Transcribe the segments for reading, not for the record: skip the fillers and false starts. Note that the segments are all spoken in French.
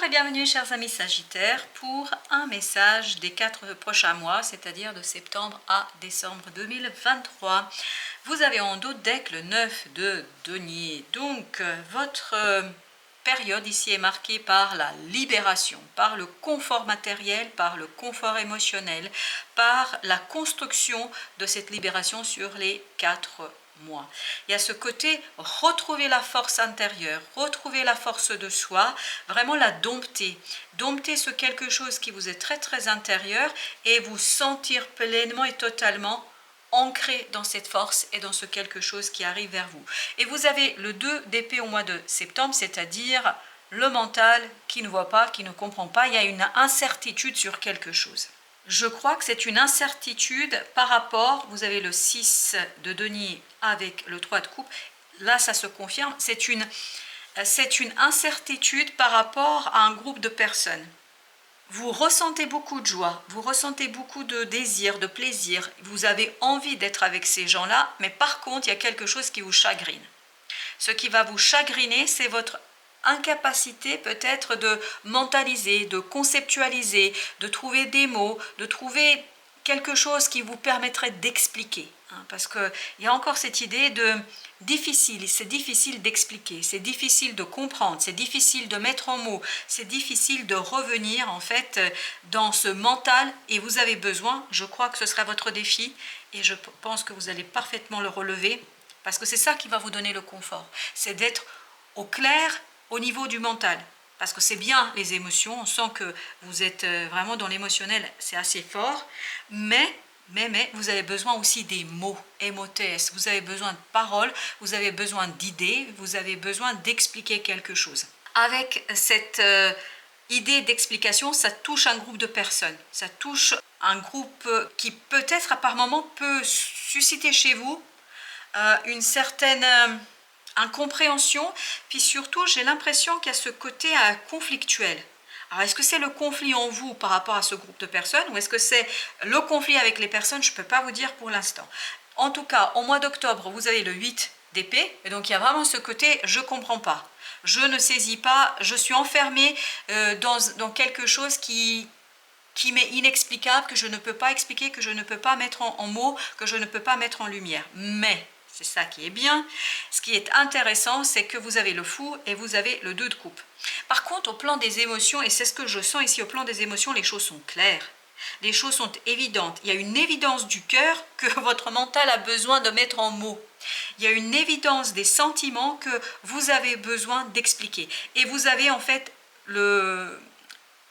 et bienvenue chers amis Sagittaires pour un message des 4 prochains mois, c'est-à-dire de septembre à décembre 2023. Vous avez en dos deck le 9 de denier, donc votre période ici est marquée par la libération, par le confort matériel, par le confort émotionnel, par la construction de cette libération sur les 4 mois. Il y a ce côté retrouver la force intérieure, retrouver la force de soi, vraiment la dompter, dompter ce quelque chose qui vous est très intérieur et vous sentir pleinement et totalement ancré dans cette force et dans ce quelque chose qui arrive vers vous. Et vous avez le 2 d'épée au mois de septembre, c'est-à-dire le mental qui ne voit pas, qui ne comprend pas, il y a une incertitude sur quelque chose. Je crois que c'est une incertitude par rapport, vous avez le 6 de denier avec le 3 de coupe, là ça se confirme, c'est une incertitude par rapport à un groupe de personnes. Vous ressentez beaucoup de joie, vous ressentez beaucoup de désir, de plaisir, vous avez envie d'être avec ces gens-là, mais par contre il y a quelque chose qui vous chagrine. Ce qui va vous chagriner, c'est votre incapacité peut-être de mentaliser, de conceptualiser, de trouver des mots, de trouver quelque chose qui vous permettrait d'expliquer. Parce qu'il y a encore cette idée de difficile, c'est difficile d'expliquer, c'est difficile de comprendre, c'est difficile de mettre en mots, c'est difficile de revenir en fait dans ce mental et vous avez besoin, je crois que ce sera votre défi et je pense que vous allez parfaitement le relever parce que c'est ça qui va vous donner le confort, c'est d'être au clair au niveau du mental, parce que c'est bien les émotions, on sent que vous êtes vraiment dans l'émotionnel, c'est assez fort, mais vous avez besoin aussi des mots, MOTS, vous avez besoin de paroles, vous avez besoin d'idées, vous avez besoin d'expliquer quelque chose. Avec cette idée d'explication, ça touche un groupe de personnes, ça touche un groupe qui peut-être par moment peut susciter chez vous une certaine incompréhension, puis surtout j'ai l'impression qu'il y a ce côté conflictuel. Alors est-ce que c'est le conflit en vous par rapport à ce groupe de personnes ou est-ce que c'est le conflit avec les personnes? Je ne peux pas vous dire pour l'instant. En tout cas, au mois d'octobre, vous avez le 8 d'épée, et donc il y a vraiment ce côté je ne comprends pas, je ne saisis pas, je suis enfermée dans quelque chose qui m'est inexplicable, que je ne peux pas expliquer, que je ne peux pas mettre en mots, que je ne peux pas mettre en lumière. Mais c'est ça qui est bien. Ce qui est intéressant, c'est que vous avez le fou et vous avez le 2 de coupe. Par contre, au plan des émotions, et c'est ce que je sens ici, au plan des émotions, les choses sont claires. Les choses sont évidentes. Il y a une évidence du cœur que votre mental a besoin de mettre en mots. Il y a une évidence des sentiments que vous avez besoin d'expliquer. Et vous avez en fait le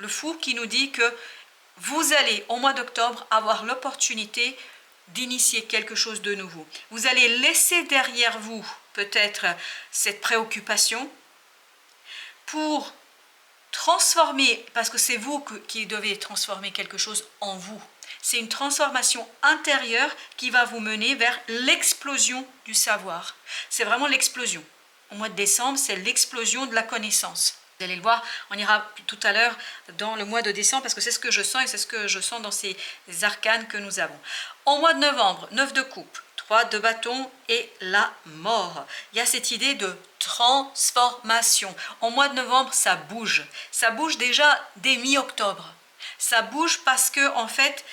fou qui nous dit que vous allez, au mois d'octobre, avoir l'opportunité d'initier quelque chose de nouveau. Vous allez laisser derrière vous peut-être cette préoccupation pour transformer, parce que c'est vous qui devez transformer quelque chose en vous. C'est une transformation intérieure qui va vous mener vers l'explosion du savoir. C'est vraiment l'explosion. Au mois de décembre, c'est l'explosion de la connaissance. Vous allez le voir, on ira tout à l'heure dans le mois de décembre parce que c'est ce que je sens et c'est ce que je sens dans ces arcanes que nous avons. Au mois de novembre, 9 de coupe, 3 de bâton et la mort. Il y a cette idée de transformation. Au mois de novembre, ça bouge. Ça bouge déjà dès mi-octobre. Ça bouge parce que en fait,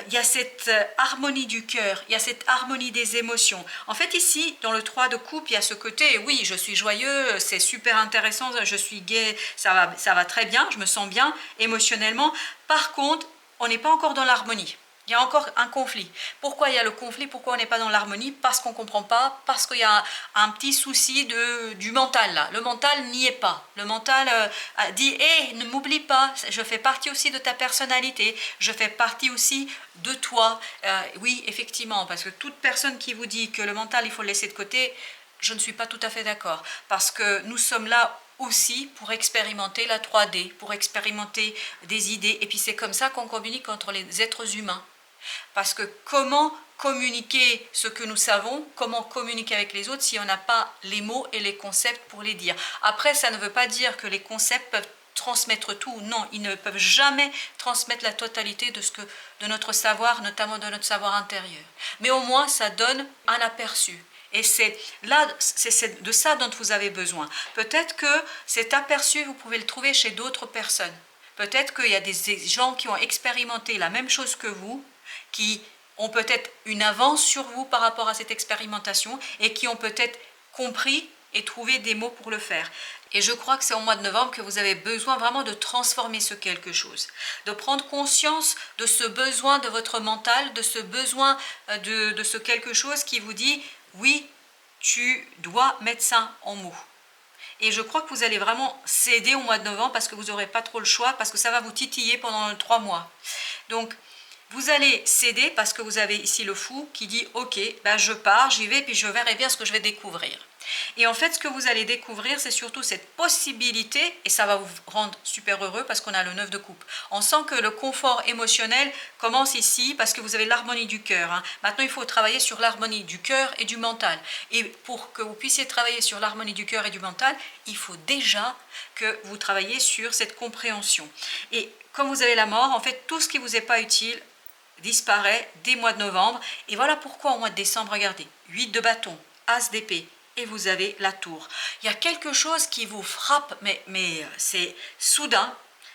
il y a cette harmonie du cœur, il y a cette harmonie des émotions. En fait, ici, dans le 3 de coupe, il y a ce côté, oui, je suis joyeux, c'est super intéressant, je suis gai, ça va très bien, je me sens bien émotionnellement. Par contre, on n'est pas encore dans l'harmonie. Il y a encore un conflit. Pourquoi il y a le conflit? Pourquoi on n'est pas dans l'harmonie? Parce qu'on ne comprend pas, parce qu'il y a un petit souci du mental là. Le mental n'y est pas. Le mental dit hé, ne m'oublie pas, je fais partie aussi de ta personnalité, je fais partie aussi de toi. Oui, effectivement, parce que toute personne qui vous dit que le mental, il faut le laisser de côté, je ne suis pas tout à fait d'accord. Parce que nous sommes là aussi pour expérimenter la 3D, pour expérimenter des idées. Et puis c'est comme ça qu'on communique entre les êtres humains. Parce que comment communiquer ce que nous savons, comment communiquer avec les autres si on n'a pas les mots et les concepts pour les dire. Après, ça ne veut pas dire que les concepts peuvent transmettre tout. Non, ils ne peuvent jamais transmettre la totalité de notre savoir, notamment de notre savoir intérieur. Mais au moins, ça donne un aperçu. Et c'est là, c'est de ça dont vous avez besoin. Peut-être que cet aperçu, vous pouvez le trouver chez d'autres personnes. Peut-être qu'il y a des gens qui ont expérimenté la même chose que vous, qui ont peut-être une avance sur vous par rapport à cette expérimentation et qui ont peut-être compris et trouvé des mots pour le faire. Et je crois que c'est au mois de novembre que vous avez besoin vraiment de transformer ce quelque chose, de prendre conscience de ce besoin de votre mental, de ce besoin de ce quelque chose qui vous dit « oui, tu dois mettre ça en mots ». Et je crois que vous allez vraiment céder au mois de novembre parce que vous n'aurez pas trop le choix, parce que ça va vous titiller pendant 3 mois. Donc, vous allez céder parce que vous avez ici le fou qui dit « ok, ben je pars, j'y vais, puis je verrai bien ce que je vais découvrir ». Et en fait, ce que vous allez découvrir, c'est surtout cette possibilité, et ça va vous rendre super heureux parce qu'on a le 9 de coupe. On sent que le confort émotionnel commence ici parce que vous avez l'harmonie du cœur. Hein. Maintenant, il faut travailler sur l'harmonie du cœur et du mental. Et pour que vous puissiez travailler sur l'harmonie du cœur et du mental, il faut déjà que vous travaillez sur cette compréhension. Et comme vous avez la mort, en fait, tout ce qui ne vous est pas utile disparaît dès mois de novembre. Et voilà pourquoi au mois de décembre, regardez, 8 de bâton, as d'épée, et vous avez la tour. Il y a quelque chose qui vous frappe, mais c'est soudain,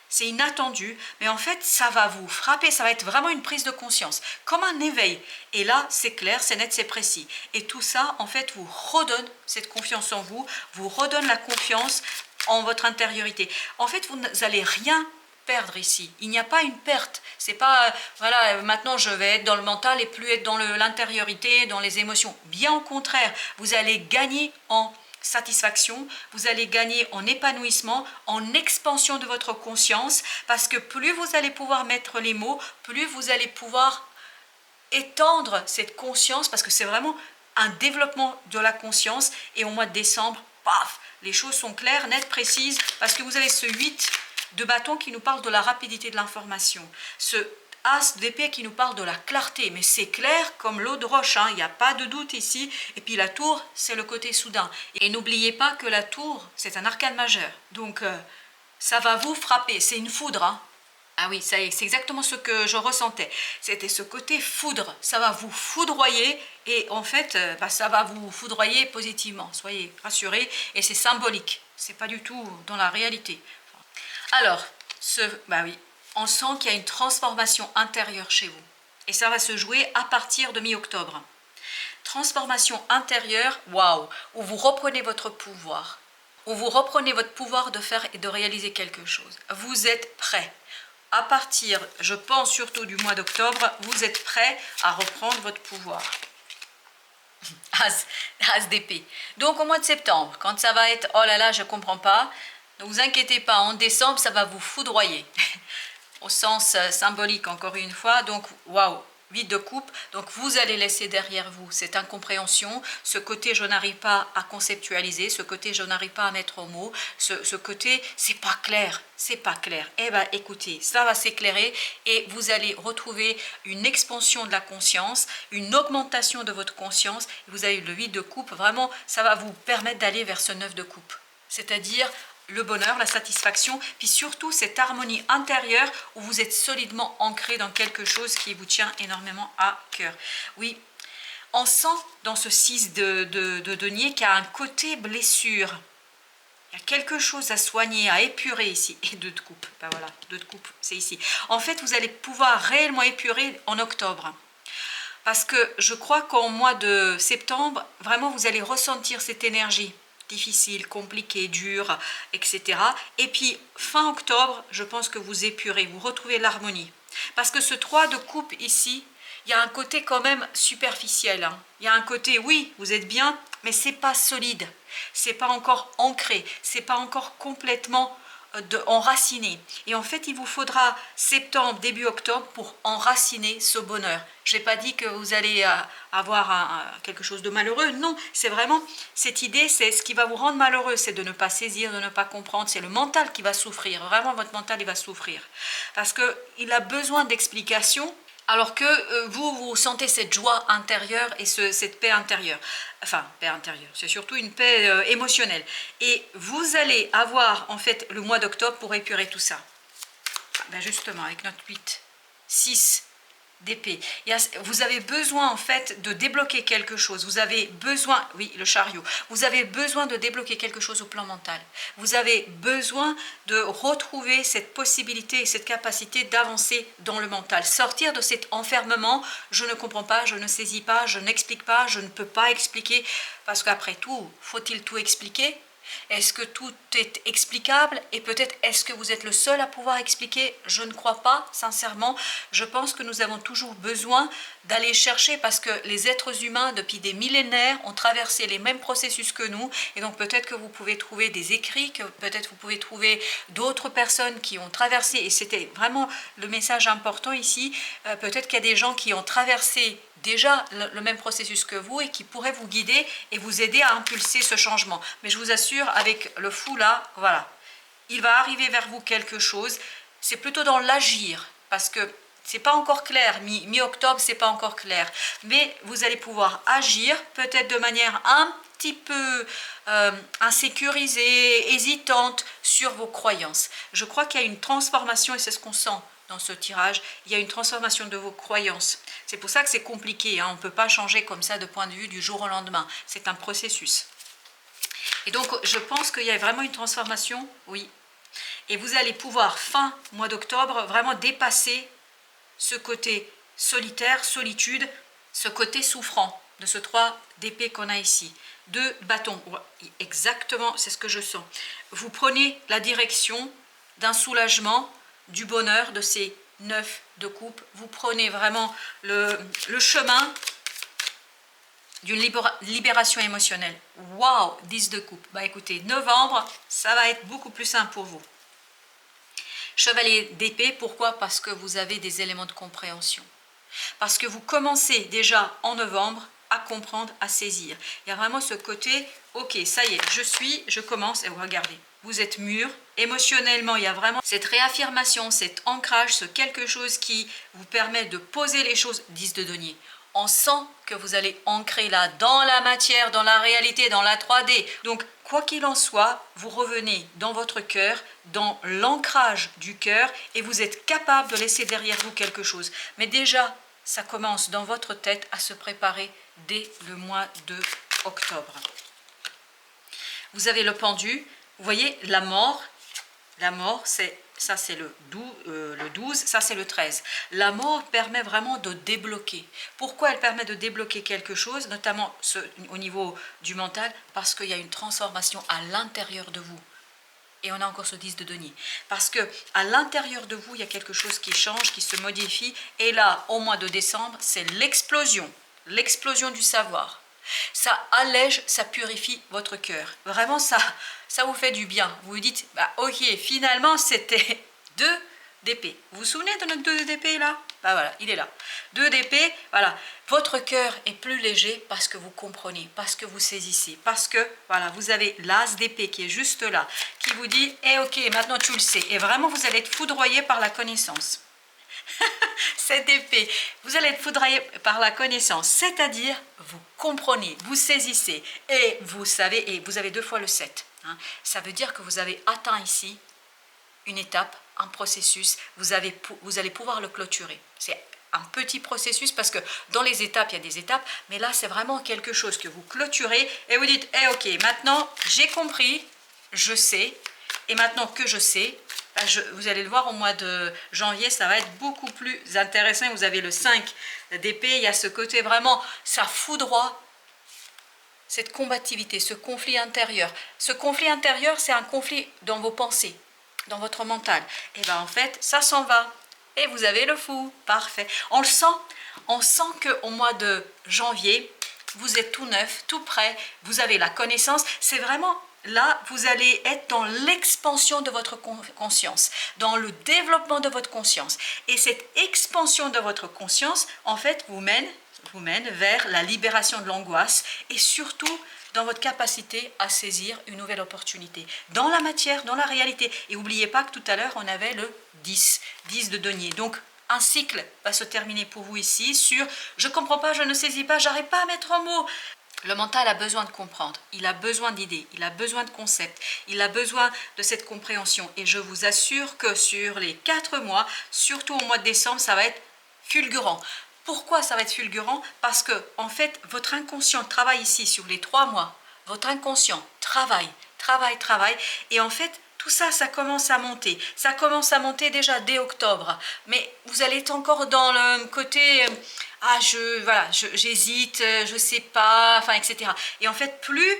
c'est inattendu, mais en fait, ça va vous frapper, ça va être vraiment une prise de conscience, comme un éveil. Et là, c'est clair, c'est net, c'est précis. Et tout ça, en fait, vous redonne cette confiance en vous, vous redonne la confiance en votre intériorité. En fait, vous n'allez rien perdre ici. Il n'y a pas une perte. C'est pas, voilà, maintenant je vais être dans le mental et plus être dans l'intériorité, dans les émotions. Bien au contraire, vous allez gagner en satisfaction, vous allez gagner en épanouissement, en expansion de votre conscience, parce que plus vous allez pouvoir mettre les mots, plus vous allez pouvoir étendre cette conscience, parce que c'est vraiment un développement de la conscience. Et au mois de décembre, paf, les choses sont claires, nettes, précises, parce que vous avez ce 8 de bâton qui nous parle de la rapidité de l'information, ce as d'épée qui nous parle de la clarté, mais c'est clair comme l'eau de roche, hein, il n'y a pas de doute ici. Et puis la tour, c'est le côté soudain. Et n'oubliez pas que la tour, c'est un arcane majeur, donc ça va vous frapper, c'est une foudre. Hein. Ah oui, c'est exactement ce que je ressentais, c'était ce côté foudre, ça va vous foudroyer, et en fait, ça va vous foudroyer positivement, soyez rassurés, et c'est symbolique, c'est pas du tout dans la réalité. Alors, oui, on sent qu'il y a une transformation intérieure chez vous. Et ça va se jouer à partir de mi-octobre. Transformation intérieure, waouh, où vous reprenez votre pouvoir. Où vous reprenez votre pouvoir de faire et de réaliser quelque chose. Vous êtes prêt. À partir, je pense surtout du mois d'octobre, vous êtes prêt à reprendre votre pouvoir. As d'épée. Donc au mois de septembre, quand ça va être, oh là là, je ne comprends pas, ne vous inquiétez pas, en décembre, ça va vous foudroyer, au sens symbolique encore une fois, donc waouh, 8 de coupe, donc vous allez laisser derrière vous cette incompréhension, ce côté je n'arrive pas à conceptualiser, ce côté je n'arrive pas à mettre en mots, ce côté c'est pas clair, eh bien écoutez, ça va s'éclairer et vous allez retrouver une expansion de la conscience, une augmentation de votre conscience, vous avez le 8 de coupe, vraiment ça va vous permettre d'aller vers ce 9 de coupe, c'est-à-dire le bonheur, la satisfaction, puis surtout cette harmonie intérieure où vous êtes solidement ancré dans quelque chose qui vous tient énormément à cœur. Oui, on sent dans ce 6 de denier qu'il y a un côté blessure. Il y a quelque chose à soigner, à épurer ici. Et 2 de coupe, ben voilà, 2 de coupe, c'est ici. En fait, vous allez pouvoir réellement épurer en octobre. Parce que je crois qu'en mois de septembre, vraiment, vous allez ressentir cette énergie difficile, compliqué, dur, etc. Et puis, fin octobre, je pense que vous épurez, vous retrouvez l'harmonie. Parce que ce 3 de coupe ici, il y a un côté quand même superficiel. Hein. Il y a un côté, oui, vous êtes bien, mais c'est pas solide. C'est pas encore ancré. C'est pas encore complètement enraciné. Et en fait, il vous faudra septembre, début octobre pour enraciner ce bonheur. Je n'ai pas dit que vous allez avoir quelque chose de malheureux. Non, c'est vraiment cette idée, c'est ce qui va vous rendre malheureux, c'est de ne pas saisir, de ne pas comprendre. C'est le mental qui va souffrir. Vraiment, votre mental, il va souffrir. Parce qu'il a besoin d'explications. Alors que vous sentez cette joie intérieure et cette paix intérieure. Enfin, paix intérieure, c'est surtout une paix émotionnelle. Et vous allez avoir en fait le mois d'octobre pour épurer tout ça. Ben justement, avec notre 8, 6 d'épée. Vous avez besoin en fait de débloquer quelque chose. Vous avez besoin, oui, le chariot. Vous avez besoin de débloquer quelque chose au plan mental. Vous avez besoin de retrouver cette possibilité et cette capacité d'avancer dans le mental. Sortir de cet enfermement, je ne comprends pas, je ne saisis pas, je n'explique pas, je ne peux pas expliquer. Parce qu'après tout, faut-il tout expliquer ? Est-ce que tout est explicable? Et peut-être est-ce que vous êtes le seul à pouvoir expliquer? Je ne crois pas, sincèrement. Je pense que nous avons toujours besoin d'aller chercher parce que les êtres humains, depuis des millénaires, ont traversé les mêmes processus que nous. Et donc peut-être que vous pouvez trouver des écrits, que peut-être vous pouvez trouver d'autres personnes qui ont traversé, et c'était vraiment le message important ici, peut-être qu'il y a des gens qui ont traversé déjà le même processus que vous et qui pourraient vous guider et vous aider à impulser ce changement. Mais je vous assure, avec le fou là, voilà, il va arriver vers vous quelque chose. C'est plutôt dans l'agir, parce que c'est pas encore clair, mi-octobre, c'est pas encore clair. Mais vous allez pouvoir agir, peut-être de manière un petit peu insécurisée, hésitante sur vos croyances. Je crois qu'il y a une transformation, et c'est ce qu'on sent dans ce tirage, il y a une transformation de vos croyances. C'est pour ça que c'est compliqué, hein. On ne peut pas changer comme ça de point de vue du jour au lendemain. C'est un processus. Et donc, je pense qu'il y a vraiment une transformation, oui. Et vous allez pouvoir, fin mois d'octobre, vraiment dépasser ce côté solitaire, solitude, ce côté souffrant de ce 3 d'épée qu'on a ici. 2 bâtons, exactement, c'est ce que je sens. Vous prenez la direction d'un soulagement, du bonheur de ces 9 de coupe. Vous prenez vraiment le chemin d'une libération émotionnelle. Waouh, 10 de coupe. Bah écoutez, novembre, ça va être beaucoup plus simple pour vous. Chevalier d'épée, pourquoi? Parce que vous avez des éléments de compréhension. Parce que vous commencez déjà en novembre à comprendre, à saisir. Il y a vraiment ce côté, ok, ça y est, je commence, et vous regardez, vous êtes mûr, émotionnellement, il y a vraiment cette réaffirmation, cet ancrage, ce quelque chose qui vous permet de poser les choses, 10 de denier. On sent que vous allez ancrer là, dans la matière, dans la réalité, dans la 3D. Donc, quoi qu'il en soit, vous revenez dans votre cœur, dans l'ancrage du cœur, et vous êtes capable de laisser derrière vous quelque chose. Mais déjà, ça commence dans votre tête à se préparer dès le mois de octobre. Vous avez le pendu, vous voyez la mort, ça c'est le 12, ça c'est le 13. La mort permet vraiment de débloquer. Pourquoi elle permet de débloquer quelque chose, notamment au niveau du mental? Parce qu'il y a une transformation à l'intérieur de vous. Et on a encore ce 10 de denier. Parce que à l'intérieur de vous, il y a quelque chose qui change, qui se modifie. Et là, au mois de décembre, c'est l'explosion du savoir. Ça allège, ça purifie votre cœur. Vraiment, ça vous fait du bien. Vous vous dites, bah, ok, finalement, c'était 2 d'épée. Vous vous souvenez de notre 2 d'épée là? Bah voilà, il est là. 2 d'épée, voilà. Votre cœur est plus léger parce que vous comprenez, parce que vous saisissez, parce que, voilà, vous avez l'as d'épée qui est juste là, qui vous dit, eh ok, maintenant tu le sais. Et vraiment, vous allez être foudroyé par la connaissance. Cette épée, vous allez être foudroyé par la connaissance, c'est-à-dire, vous comprenez, vous saisissez, et vous savez, et vous avez 2 fois le 7. Hein. Ça veut dire que vous avez atteint ici une étape, un processus, vous allez pouvoir le clôturer. C'est un petit processus parce que dans les étapes, il y a des étapes, mais là, c'est vraiment quelque chose que vous clôturez et vous dites, eh, ok, maintenant, j'ai compris, je sais, et maintenant que je sais, vous allez le voir au mois de janvier, ça va être beaucoup plus intéressant. Vous avez le 5 d'épée, il y a ce côté vraiment, ça foudroie cette combativité, ce conflit intérieur. Ce conflit intérieur, c'est un conflit dans vos pensées, dans votre mental. Et bien en fait, ça s'en va. Et vous avez le fou, parfait. On le sent, on sent qu'au mois de janvier, vous êtes tout neuf, tout prêt, vous avez la connaissance. C'est vraiment là, vous allez être dans l'expansion de votre conscience, dans le développement de votre conscience. Et cette expansion de votre conscience, en fait, vous mène vers la libération de l'angoisse et surtout dans votre capacité à saisir une nouvelle opportunité dans la matière, dans la réalité. Et n'oubliez pas que tout à l'heure, on avait le 10 de denier. Donc, un cycle va se terminer pour vous ici sur « je ne comprends pas, je ne saisis pas, j'arrive pas à mettre un mot ». Le mental a besoin de comprendre, il a besoin d'idées, il a besoin de concepts, il a besoin de cette compréhension. Et je vous assure que sur les 4 mois, surtout au mois de décembre, ça va être fulgurant. Pourquoi ça va être fulgurant? Parce que, en fait, votre inconscient travaille ici sur les 3 mois. Votre inconscient travaille. Et en fait, tout ça, ça commence à monter. Ça commence à monter déjà dès octobre. Mais vous allez être encore dans le côté... j'hésite, je sais pas, enfin, etc. Et en fait, plus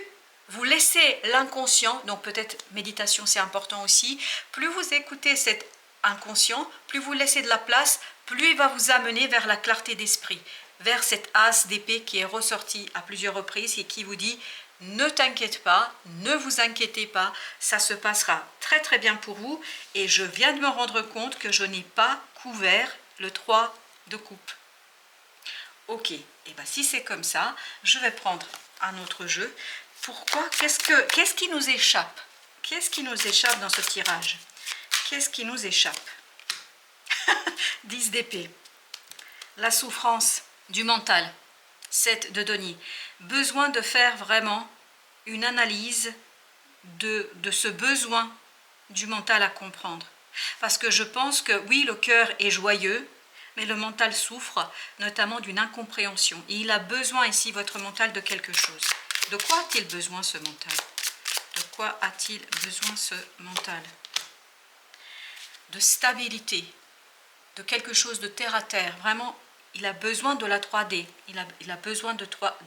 vous laissez l'inconscient, donc peut-être méditation c'est important aussi, plus vous écoutez cet inconscient, plus vous laissez de la place, plus il va vous amener vers la clarté d'esprit, vers cette as d'épée qui est ressorti à plusieurs reprises et qui vous dit ne t'inquiète pas, ne vous inquiétez pas, ça se passera très très bien pour vous. Et je viens de me rendre compte que je n'ai pas couvert le 3 de coupe. Ok, et bien si c'est comme ça, je vais prendre un autre jeu. Pourquoi? Qu'est-ce qui nous échappe? Qu'est-ce qui nous échappe dans ce tirage? Qu'est-ce qui nous échappe? 10 d'épée. La souffrance du mental. 7 de denier. Besoin de faire vraiment une analyse de ce besoin du mental à comprendre. Parce que je pense que oui, le cœur est joyeux, mais le mental souffre notamment d'une incompréhension. Et il a besoin ici, votre mental, de quelque chose. De quoi a-t-il besoin ce mental? De quoi a-t-il besoin ce mental? De stabilité, de quelque chose de terre à terre. Vraiment, il a besoin de la 3D. Il a besoin de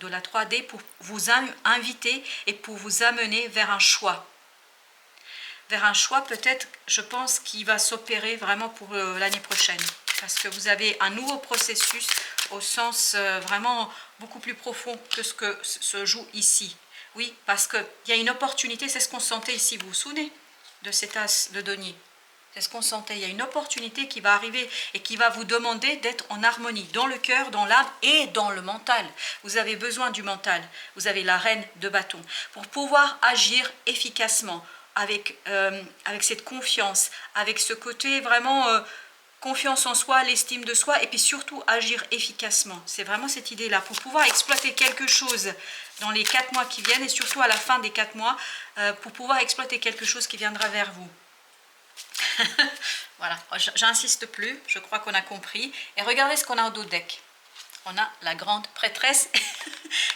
la 3D pour vous inviter et pour vous amener vers un choix. Vers un choix peut-être, je pense, qui va s'opérer vraiment pour l'année prochaine. Parce que vous avez un nouveau processus au sens vraiment beaucoup plus profond que ce que se joue ici. Oui, parce qu'il y a une opportunité, c'est ce qu'on sentait ici, vous vous souvenez de cet as de denier? C'est ce qu'on sentait, il y a une opportunité qui va arriver et qui va vous demander d'être en harmonie, dans le cœur, dans l'âme et dans le mental. Vous avez besoin du mental, vous avez la reine de bâton, pour pouvoir agir efficacement, avec cette confiance, avec ce côté vraiment... confiance en soi, l'estime de soi, et puis surtout agir efficacement. C'est vraiment cette idée-là, pour pouvoir exploiter quelque chose dans les 4 mois qui viennent, et surtout à la fin des 4 mois, pour pouvoir exploiter quelque chose qui viendra vers vous. Voilà, j'insiste plus, je crois qu'on a compris. Et regardez ce qu'on a au dos deck. On a la grande prêtresse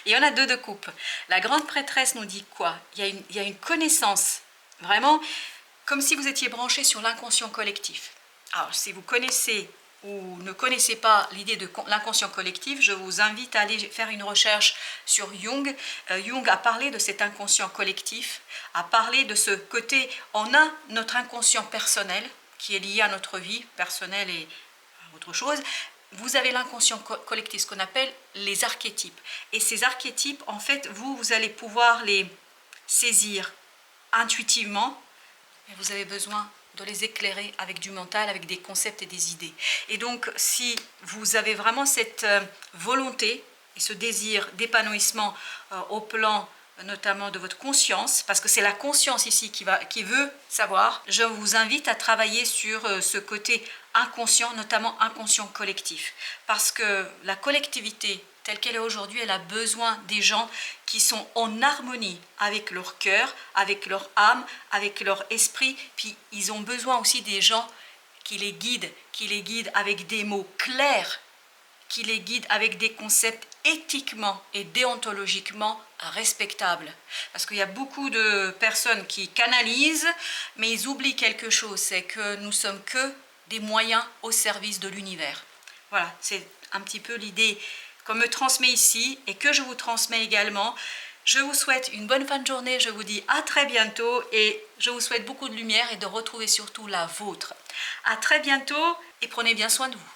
et on a 2 de coupe. La grande prêtresse nous dit quoi? Il y a une connaissance, vraiment, comme si vous étiez branché sur l'inconscient collectif. Alors, si vous connaissez ou ne connaissez pas l'idée de l'inconscient collectif, je vous invite à aller faire une recherche sur Jung. Jung a parlé de cet inconscient collectif, a parlé de ce côté, on a notre inconscient personnel, qui est lié à notre vie personnelle et à autre chose. Vous avez l'inconscient collectif, ce qu'on appelle les archétypes. Et ces archétypes, en fait, vous allez pouvoir les saisir intuitivement, mais vous avez besoin de les éclairer avec du mental, avec des concepts et des idées. Et donc, si vous avez vraiment cette volonté et ce désir d'épanouissement au plan notamment de votre conscience, parce que c'est la conscience ici qui veut savoir, je vous invite à travailler sur ce côté inconscient, notamment inconscient collectif. Parce que la collectivité telle qu'elle est aujourd'hui, elle a besoin des gens qui sont en harmonie avec leur cœur, avec leur âme, avec leur esprit. Puis ils ont besoin aussi des gens qui les guident avec des mots clairs, qui les guident avec des concepts éthiquement et déontologiquement respectables. Parce qu'il y a beaucoup de personnes qui canalisent, mais ils oublient quelque chose, c'est que nous sommes que des moyens au service de l'univers. Voilà, c'est un petit peu l'idée qu'on me transmet ici et que je vous transmets également. Je vous souhaite une bonne fin de journée, je vous dis à très bientôt et je vous souhaite beaucoup de lumière et de retrouver surtout la vôtre. À très bientôt et prenez bien soin de vous.